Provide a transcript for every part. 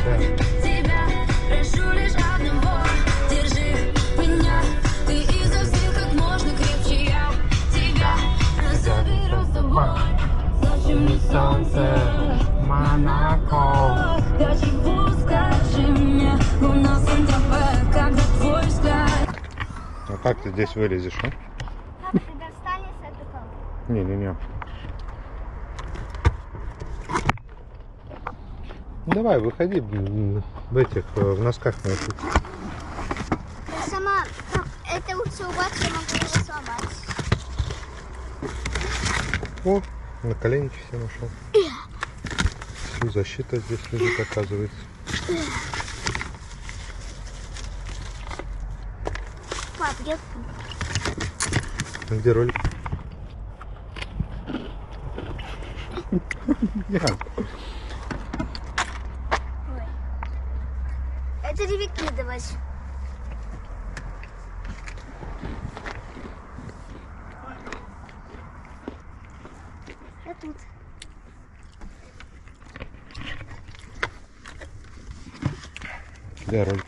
тебя прошу лишь одного. Держи меня, ты изо всех как можно крепче. Я тебя заберу с собой. Зачем мне солнце, Монако? Для чего, скажи мне, у нас НТВ, когда твой взгляд. А как ты здесь вылезешь, а? Папа, ты достанешь эту колбу? Не-не-не. Давай, выходи в этих, в носках моих. Я сама, это лучше у вас, я могу его сломать. О, на коленники все нашел. Всю защита здесь лежит, оказывается. Пап, я... Где ролик? Ой. Это не выкидывать. Я тут. Где ролик?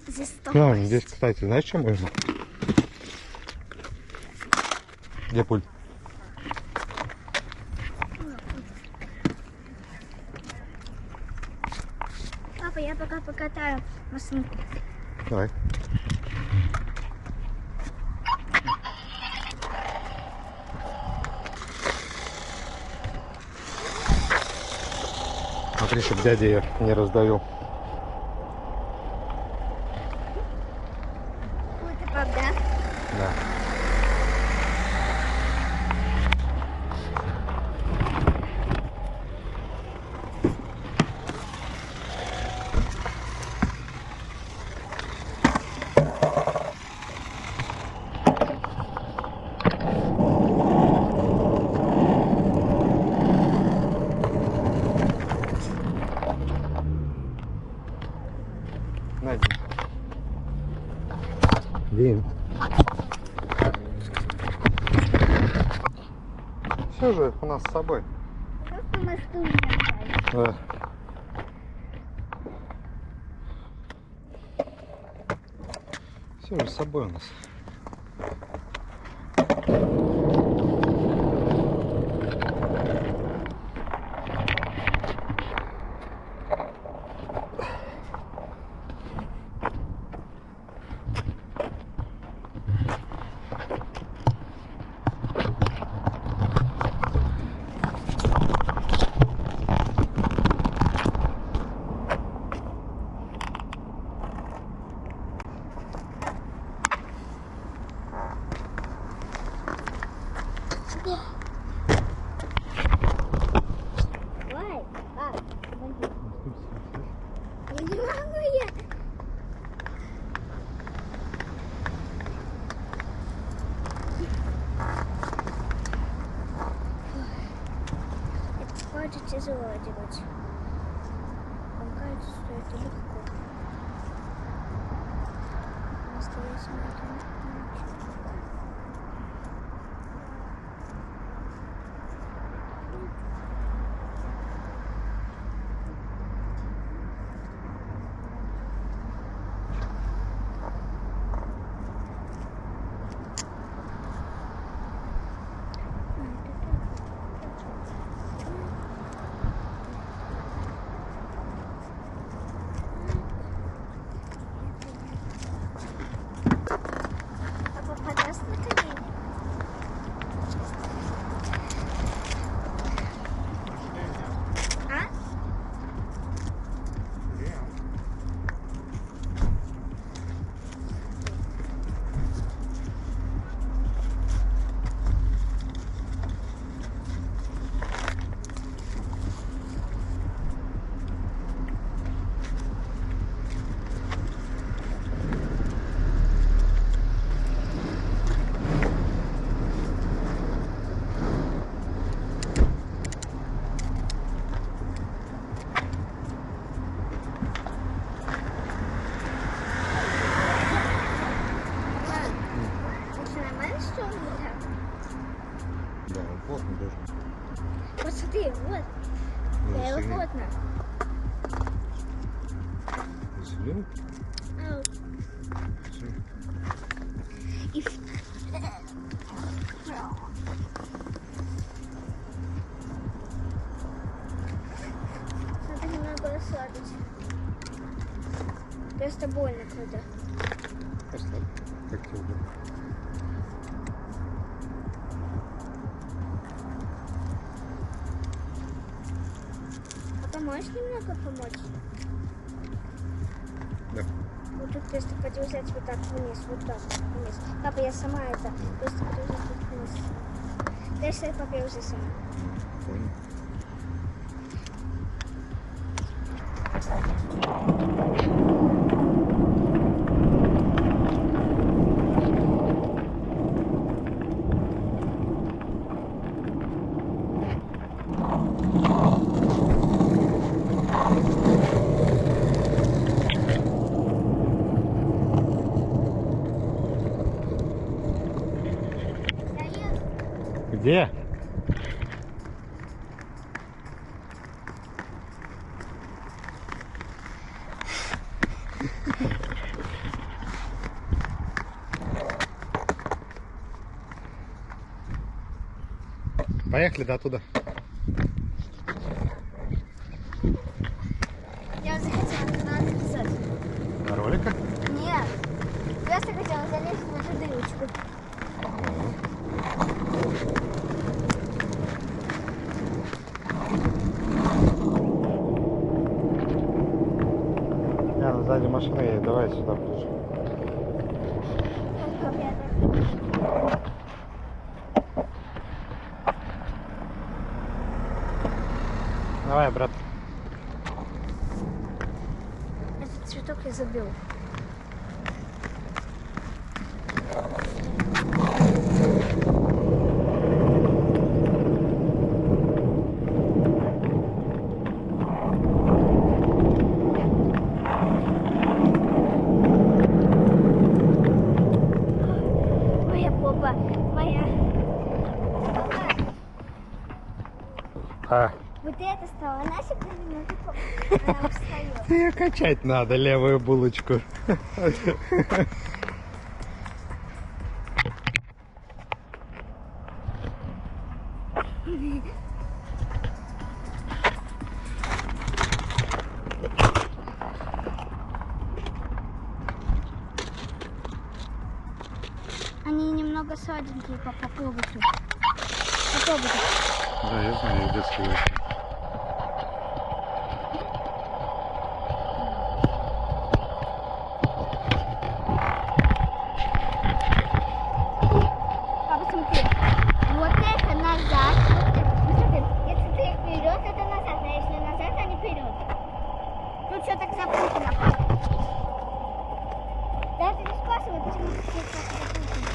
Здесь что? Да, здесь, кстати, знаешь, что можно? Где пульт? Папа, я пока покатаю машинку. Давай. Смотри, чтобы дядя ее не раздавил. Какой-то пап, да? Да. Надя. Дим. Все же у нас с собой. Просто мы стул не оставили. Да. Все же с собой у нас. Ой, пап, помоги. Я не могу, я... Это очень тяжело делать. Вам кажется, что это легко. Остается на этом ничего. Да, он плотный даже. Посмотри, вот. Ну, Я его согни. плотно. Согни. Ау. Согни. И... Надо немного расслабить. Просто больно круто. Поставь. Как тебе удобно. А поможешь немного помочь? Да. Вот тут просто подержать вот так вниз, вот так вниз. Папа, я сама это просто подержать вот вниз. Дальше папа, я уже сама. Понял. Где? Поехали до туда. Я захотела туда залезать. На ролика? Нет, просто хотела залезть в эту дырочку. Яна, сзади машина едет, давай сюда ближе. Давай, брат. Этот цветок я забил. Моя попа, моя. Папа, А, вот это стало наша минутку. Она устает. ее качать надо, левую булочку. Они немного сладенькие, папа, попробуйте. Попробуйте. Да, я знаю, детский вариант. Папа, смотри. Вот это назад. Вот это. Ну, смотри, если ты вперед, это назад. А если назад, а не вперед. Тут все так запутано, папа. Да, ты не спрашивай, почему все так запутано.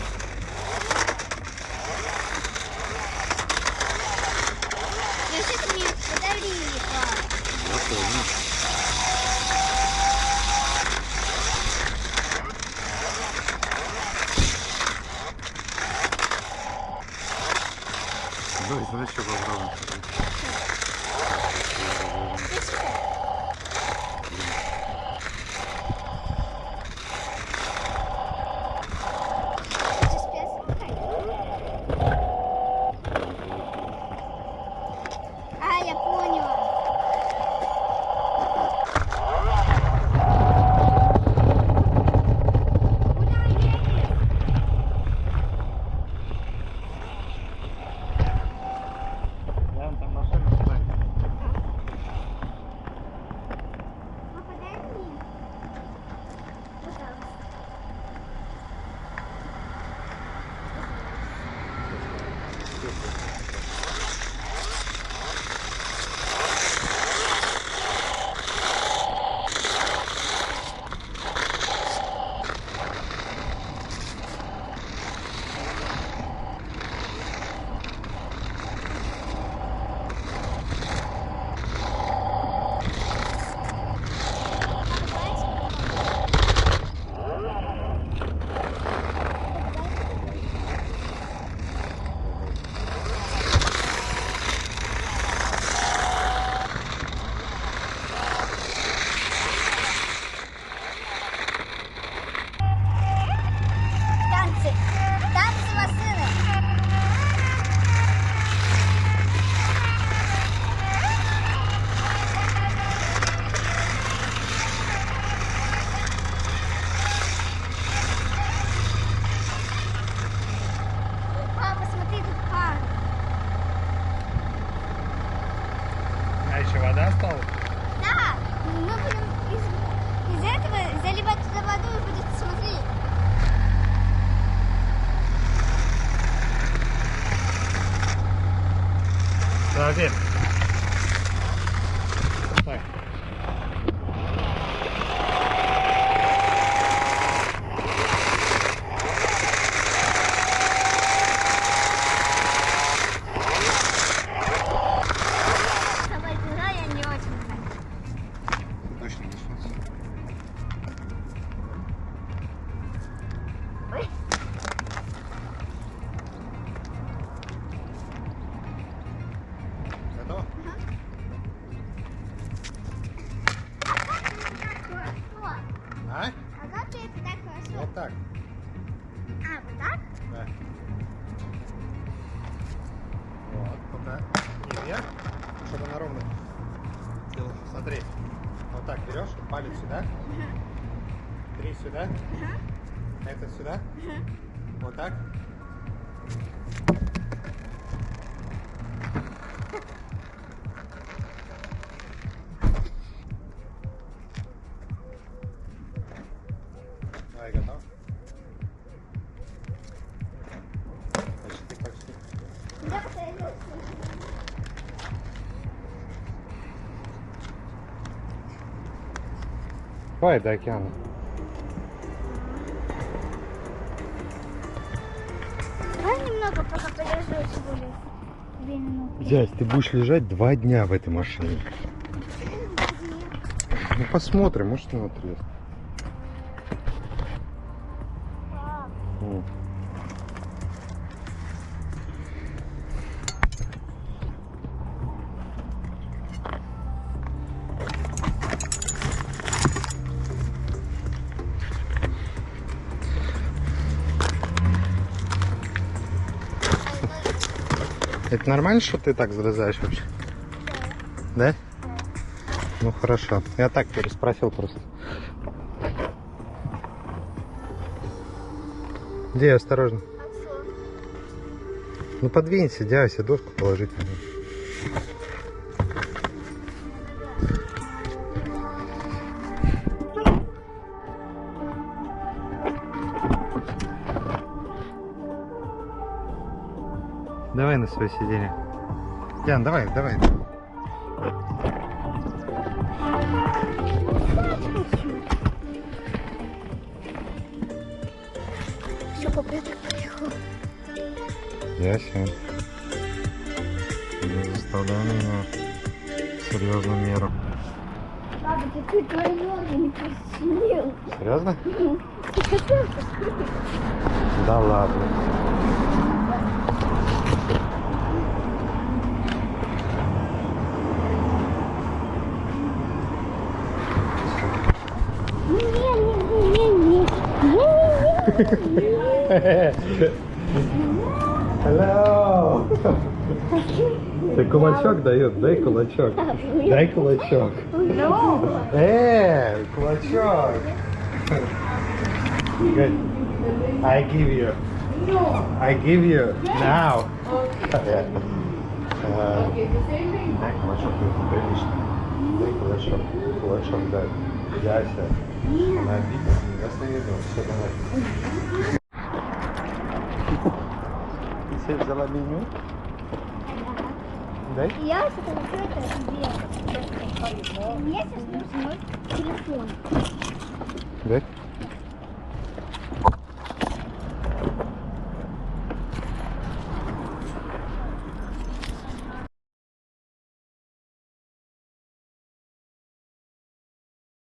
Вообще-то мне подарили, папа. Я помню. Давай, давай еще попробуем. Ты что? Ты спец? А, я поняла. Куда едешь? Ян, там машина стоит. Папа, дай мне. Пожалуйста. вода стала? Да, мы будем из этого заливать туда воду и будет смотреть. Подожди. Так. Собой туда я не очень хочу. Точно начнется. Ой. Готово? Хорошо. А? А как ты это так хорошо? Вот так. А, вот так? Да. Вот, пока не вверх, чтобы она ровно. Смотри. Вот так берешь, палец сюда. 3 сюда. Это сюда. Вот так. Давай, готов? Почти, почти. Да, конечно. Давай до океана. Давай немного пока полежу всего лишь 2 минуты. Зясь, ты будешь лежать 2 дня в этой машине. Ну посмотрим, может не отрез. Это нормально, что ты так залезаешь вообще? Да. Да? Ну хорошо. Я так переспросил просто. Где, осторожно. Ну подвинься, дядя, доску положить надо. Давай на свое сиденье. Ян, давай, давай. Все, папа, я так потиху. Яся. Не заставляй меня серьезную меру. Папа, ты твои ноги не причинил. Серьезно? Ты хотел посмотреть? Да ладно. Hello. Ты кулачок дает? Дай кулачок. Дай кулачок. Кулачок. Good. I give you. I give you now. Дай кулачок, ты прилично. Дай кулачок. Кулачок дай. Яся. Она обидится. Я следую. Все, давай. Ты себе взяла меню? Дай. Я сфотографирую это вверх. Мне сейчас нужен мой телефон. Дай.